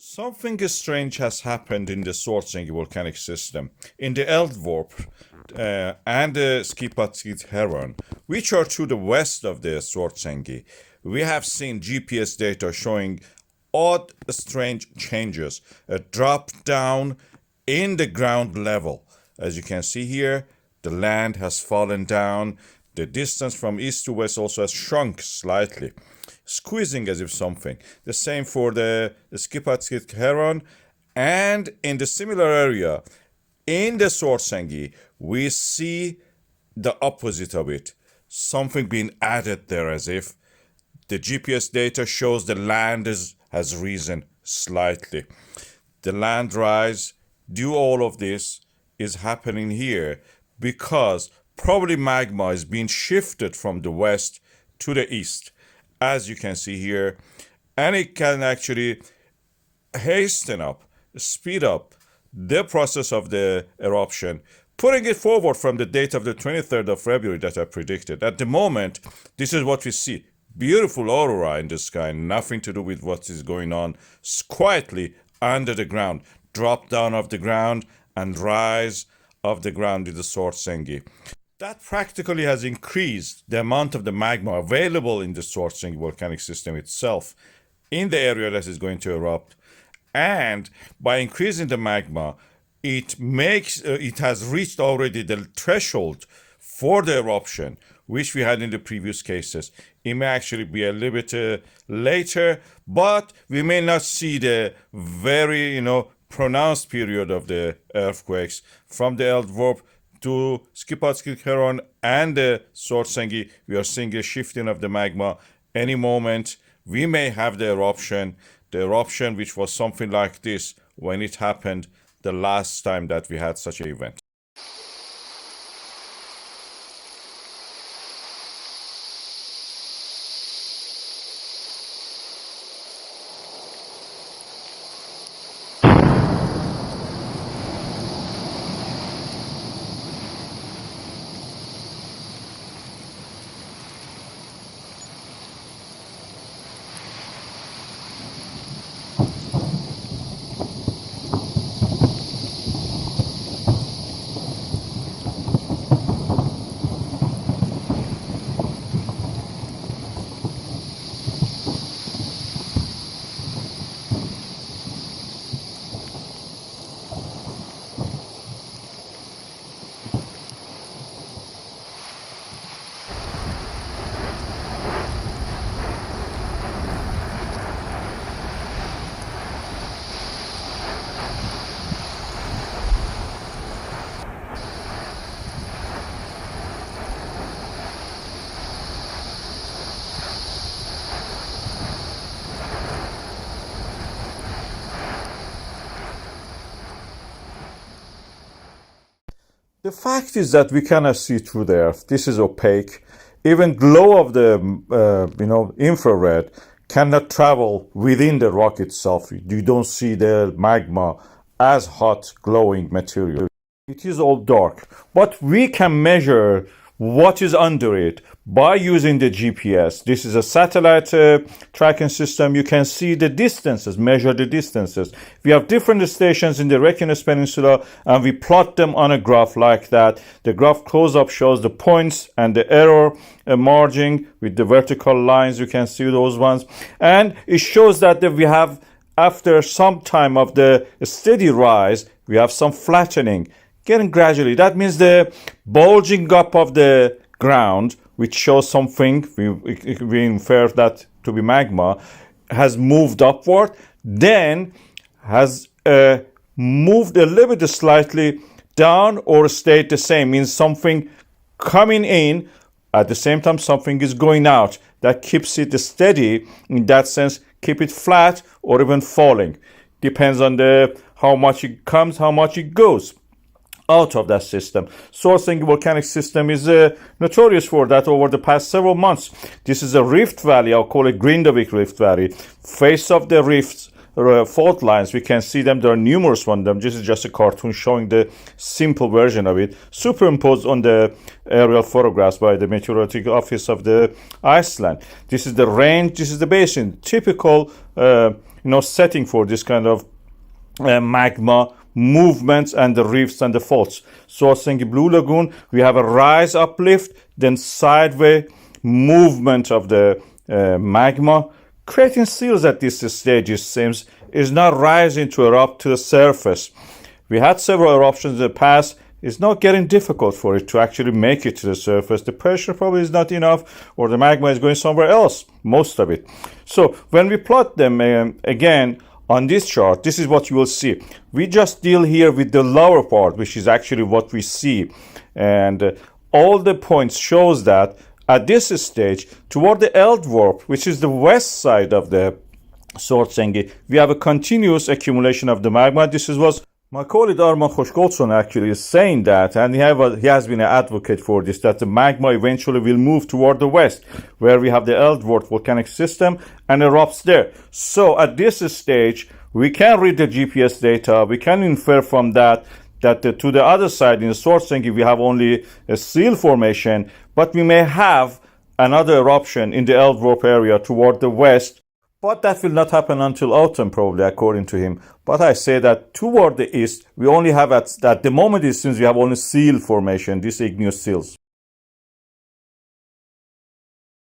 Something strange has happened in the Svartsengi volcanic system. In the Eldvorp and the Skipatsighraun, which are to the west of the Svartsengi, we have seen GPS data showing odd, strange changes, a drop down in the ground level. As you can see here, the land has fallen down. The distance from east to west also has shrunk slightly, squeezing as if something. The same for the Skipatsighraun, and in the similar area, in the Svartsengi, we see the opposite of it. Something being added there as if the GPS data shows the land has risen slightly. The land rise, due all of this is happening here because probably magma is being shifted from the west to the east, as you can see here, and it can actually hasten up, speed up the process of the eruption, putting it forward from the date of the 23rd of February that I predicted. At the moment, this is what we see. Beautiful aurora in the sky, nothing to do with what is going on quietly under the ground. Drop down of the ground and rise of the ground in the Svartsengi. That practically has increased the amount of the magma available in the Svartsengi volcanic system itself in the area that is going to erupt. And by increasing the magma, it has reached already the threshold for the eruption, which we had in the previous cases. It may actually be a little bit later, but we may not see the very, pronounced period of the earthquakes from the Eldvorp to Skipatsighraun and the Svartsengi. We are seeing a shifting of the magma. Any moment, we may have the eruption which was something like this when it happened the last time that we had such an event. The fact is that we cannot see through the earth. This is opaque. Even glow of the infrared cannot travel within the rock itself. You don't see the magma as hot glowing material. It is all dark, but we can measure what is under it by using the GPS. This is a satellite tracking system. You can see the distances, measure the distances. We have different stations in the Reykjanes Peninsula, and we plot them on a graph like that. The graph close-up shows the points and the error margin with the vertical lines. You can see those ones. And it shows that we have, after some time of the steady rise, we have some flattening, getting gradually. That means the bulging up of the ground, which shows something, we infer that to be magma, has moved upward, then has moved a little bit slightly down or stayed the same, means something coming in, at the same time something is going out. That keeps it steady, in that sense, keep it flat or even falling. Depends on how much it comes, how much it goes out of that system. Svartsengi volcanic system is notorious for that over the past several months. This is a rift valley. I'll call it Grindavik Rift Valley. Face of the rifts, fault lines, we can see them. There are numerous ones. This is just a cartoon showing the simple version of it, superimposed on the aerial photographs by the Meteorological Office of the Iceland. This is the range. This is the basin. Typical setting for this kind of magma movements and the rifts and the faults. Svartsengi Blue Lagoon, we have a rise uplift, then sideways movement of the magma, creating seals at this stage. It seems is not rising to erupt to the surface. We had several eruptions in the past. It's not getting difficult for it to actually make it to the surface. The pressure probably is not enough, or the magma is going somewhere else, most of it. So when we plot them again on this chart, this is what you will see. We just deal here with the lower part, which is actually what we see. And all the points shows that at this stage, toward the Eldvorp, which is the west side of the Svartsengi, we have a continuous accumulation of the magma. This is what my colleague Arman Khoshgolson actually is saying that, and he has been an advocate for this, that the magma eventually will move toward the west, where we have the Eldvorp volcanic system and erupts there. So at this stage, we can read the GPS data. We can infer from that to the other side in the Svartsengi, we have only a seal formation, but we may have another eruption in the Eldvorp area toward the west. But that will not happen until autumn, probably, according to him. But I say that toward the east, we only have at the moment, it seems we have only seal formation, these igneous seals.